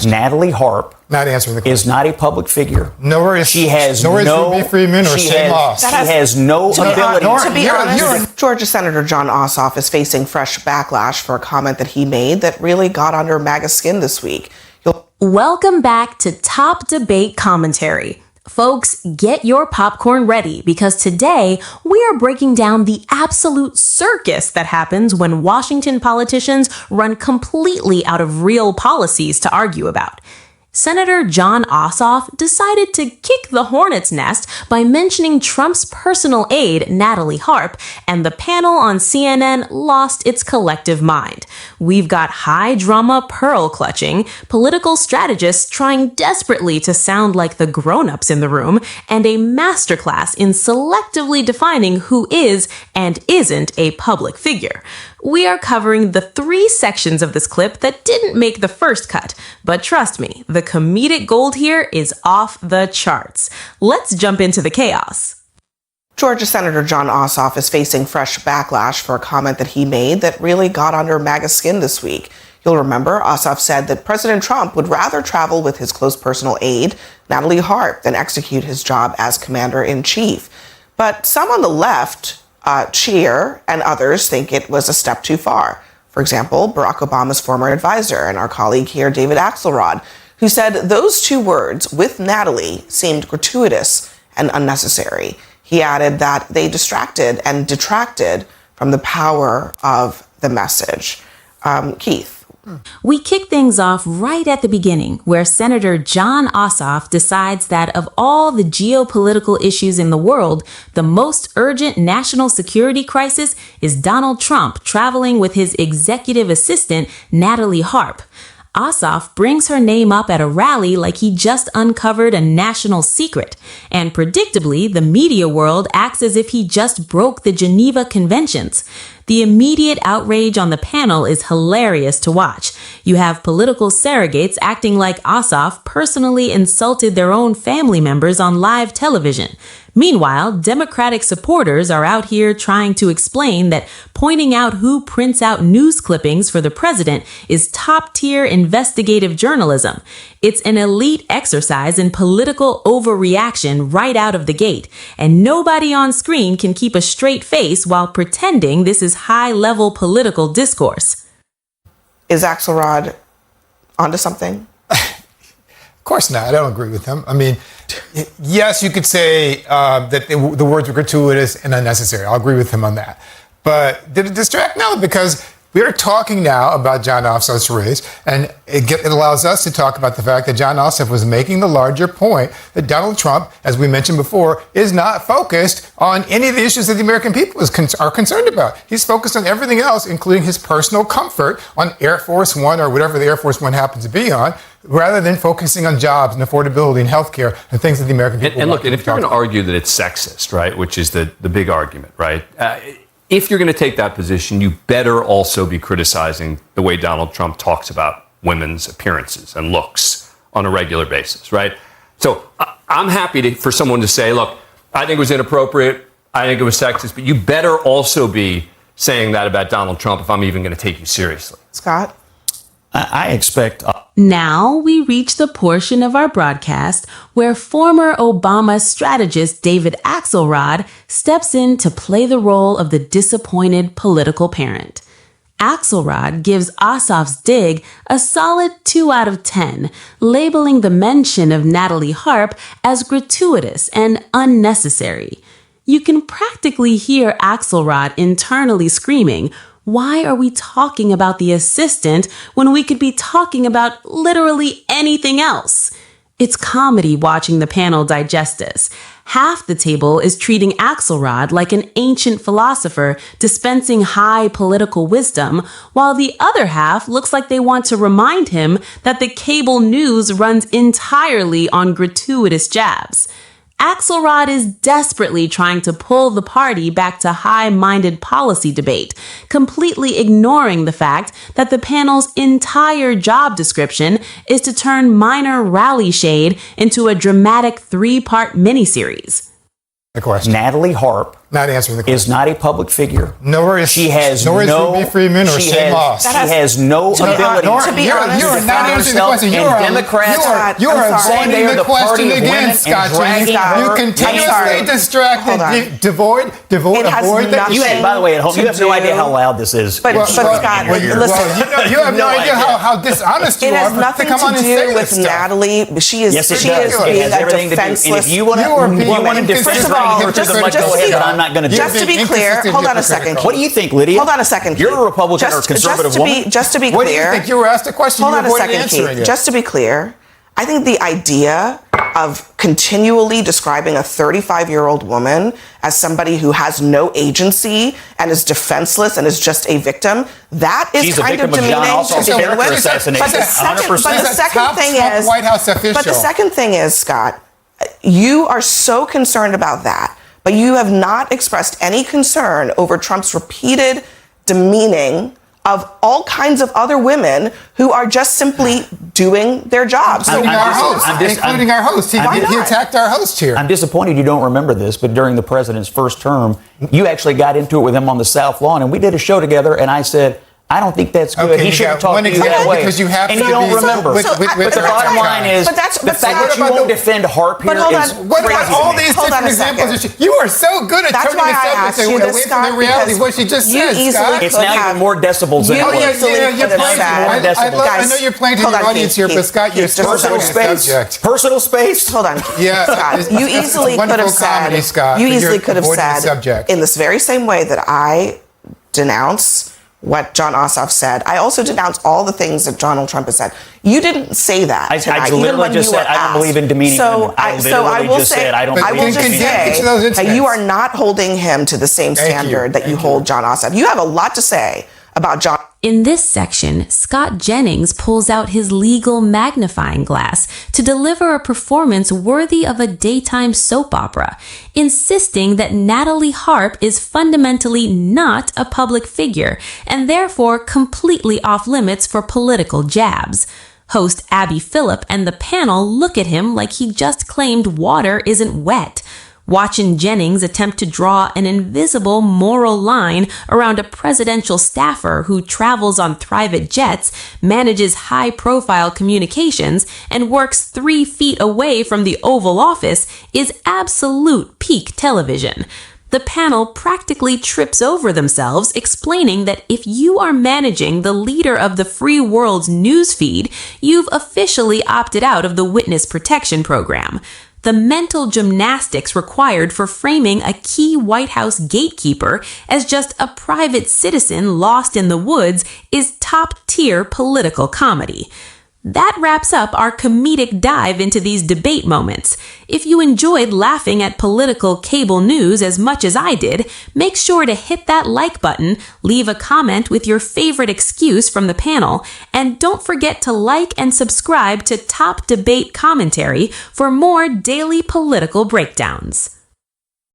Natalie Harp not answering the question. Is not a public figure. Nor is Ruby Freeman or Shane Moss. She has no ability. To be honest, Georgia Senator Jon Ossoff is facing fresh backlash for a comment that he made that really got under MAGA skin this week. Welcome back to Top Debate Commentary. Folks, get your popcorn ready because today we are breaking down the absolute circus that happens when Washington politicians run completely out of real policies to argue about. Senator Jon Ossoff decided to kick the hornet's nest by mentioning Trump's personal aide, Natalie Harp, and the panel on CNN lost its collective mind. We've got high drama pearl clutching, political strategists trying desperately to sound like the grown-ups in the room, and a masterclass in selectively defining who is and isn't a public figure. We are covering the 3 sections of this clip that didn't make the first cut, but trust me, the comedic gold here is off the charts. Let's jump into the chaos. Georgia Senator Jon Ossoff is facing fresh backlash for a comment that he made that really got under MAGA skin this week. You'll remember Ossoff said that President Trump would rather travel with his close personal aide, Natalie Harp, than execute his job as commander-in-chief. But some on the left cheer, and others think it was a step too far. For example, Barack Obama's former advisor and our colleague here, David Axelrod, who said those 2 words, with Natalie, seemed gratuitous and unnecessary. He added that they distracted and detracted from the power of the message. Keith. We kick things off right at the beginning, where Senator Jon Ossoff decides that of all the geopolitical issues in the world, the most urgent national security crisis is Donald Trump traveling with his executive assistant, Natalie Harp. Ossoff brings her name up at a rally like he just uncovered a national secret. And predictably, the media world acts as if he just broke the Geneva Conventions. The immediate outrage on the panel is hilarious to watch. You have political surrogates acting like Ossoff personally insulted their own family members on live television. Meanwhile, Democratic supporters are out here trying to explain that pointing out who prints out news clippings for the president is top-tier investigative journalism. It's an elite exercise in political overreaction right out of the gate, and nobody on screen can keep a straight face while pretending this is high-level political discourse. Is Axelrod onto something? Of course not. I don't agree with him. I mean, yes, you could say that the words were gratuitous and unnecessary. I'll agree with him on that. But did it distract? No, because we are talking now about Jon Ossoff's race, and it allows us to talk about the fact that Jon Ossoff was making the larger point that Donald Trump, as we mentioned before, is not focused on any of the issues that the American people are concerned about. He's focused on everything else, including his personal comfort on Air Force One or whatever the Air Force One happens to be on, rather than focusing on jobs and affordability and healthcare and things that the American people and look, and if you're going to argue that it's sexist, right, which is the big argument, right, if you're going to take that position, you better also be criticizing the way Donald Trump talks about women's appearances and looks on a regular basis, right? So I'm happy for someone to say, look, I think it was inappropriate, I think it was sexist, but you better also be saying that about Donald Trump if I'm even going to take you seriously. Scott? I expect... Now we reach the portion of our broadcast where former Obama strategist David Axelrod steps in to play the role of the disappointed political parent. Axelrod gives Ossoff's dig a solid 2 out of 10, labeling the mention of Natalie Harp as gratuitous and unnecessary. You can practically hear Axelrod internally screaming, "Why are we talking about the assistant when we could be talking about literally anything else?" It's comedy watching the panel digest this. Half the table is treating Axelrod like an ancient philosopher dispensing high political wisdom, while the other half looks like they want to remind him that the cable news runs entirely on gratuitous jabs. Axelrod is desperately trying to pull the party back to high-minded policy debate, completely ignoring the fact that the panel's entire job description is to turn minor rally shade into a dramatic 3-part miniseries. The question. Natalie Harp Not answering the question. is not a public figure. Nor is She has Ruby no. Freeman or she Shane has, Moss. She has no ability. to be honest, you are not answering the question. You are Democrats you are I'm sorry. avoiding They are the the party question of women again, and Scott Jennings. dragging her. You I'm continuously sorry. distracted, Hold on. devoid It has avoid the nothing You had, by the way, at home, to you have no do- idea how loud this is. But Scott, listen. you have no idea how dishonest you It are has to nothing come on to and say do this with stuff. Natalie. She is Yes, it she does. is It being has a everything to do. And defenseless if you want being to inconsistent, First of all, hypocritical. just go ahead, to but I'm not going to do just it. to be clear, Inconsistent, hold on a second. hypocritical. What do you think, Lydia? Hold on a second. You're Keith. a Republican or conservative woman. Just to be What do you clear. think? You were asked a question. Hold you on a avoided second, answering Keith. it. Just to be clear, I think the idea of continually describing a 35-year-old woman as somebody who has no agency and is defenseless and is just a victim, that is She's a kind of victim of Jon demeaning Ossoff's to begin character with. assassination. But the second, 100%. but the second Top thing Trump is, White House official. but the second thing is, Scott, you are so concerned about that, but you have not expressed any concern over Trump's repeated demeaning of all kinds of other women who are just simply doing their jobs. Including our host. He attacked our host here. I'm disappointed you don't remember this, but during the president's first term, you actually got into it with him on the South Lawn, and we did a show together, and I said, I don't think that's good. Okay, He you shouldn't got talk one to you that example way. because you have and to you don't be- remember. with But the the bottom right line guy. is, But that's- the but fact Scott- that you won't defend Harp here But hold is on. What crazy about to all me. these Hold on different a second. examples? You are so good at That's turning why I the asked subject you away this, from Scott, the reality of because what she just you said, easily Scott. It's could now have- even more decibels than you it was. easily you're could have playing. said- I know you're playing to Hold your on, audience Keith, here, but Scott, you're Keith, still just Personal hold avoiding the space. subject. Personal space. Hold on. Yeah, Scott, you it's easily could wonderful have said, comedy, Scott, you but easily you're could have avoiding the said, subject. in this very same way that I denounce what Jon Ossoff said, I also denounce all the things that Donald Trump has said. You didn't say that I tonight, literally even when just you were said, I don't asked. believe in demeaning women. I So I literally will just say, said, I don't I believe will in just demeaning say Each of those that you incidents. are not holding him to the same standard that you hold Jon Ossoff. You have a lot to say about Jon. In this section, Scott Jennings pulls out his legal magnifying glass to deliver a performance worthy of a daytime soap opera, insisting that Natalie Harp is fundamentally not a public figure and therefore completely off limits for political jabs. Host Abby Phillip and the panel look at him like he just claimed water isn't wet. Watching Jennings attempt to draw an invisible moral line around a presidential staffer who travels on private jets, manages high-profile communications, and works 3 feet away from the Oval Office is absolute peak television. The panel practically trips over themselves, explaining that if you are managing the leader of the free world's newsfeed, you've officially opted out of the witness protection program. The mental gymnastics required for framing a key White House gatekeeper as just a private citizen lost in the woods is top-tier political comedy. That wraps up our comedic dive into these debate moments. If you enjoyed laughing at political cable news as much as I did, make sure to hit that like button, leave a comment with your favorite excuse from the panel, and don't forget to like and subscribe to Top Debate Commentary for more daily political breakdowns.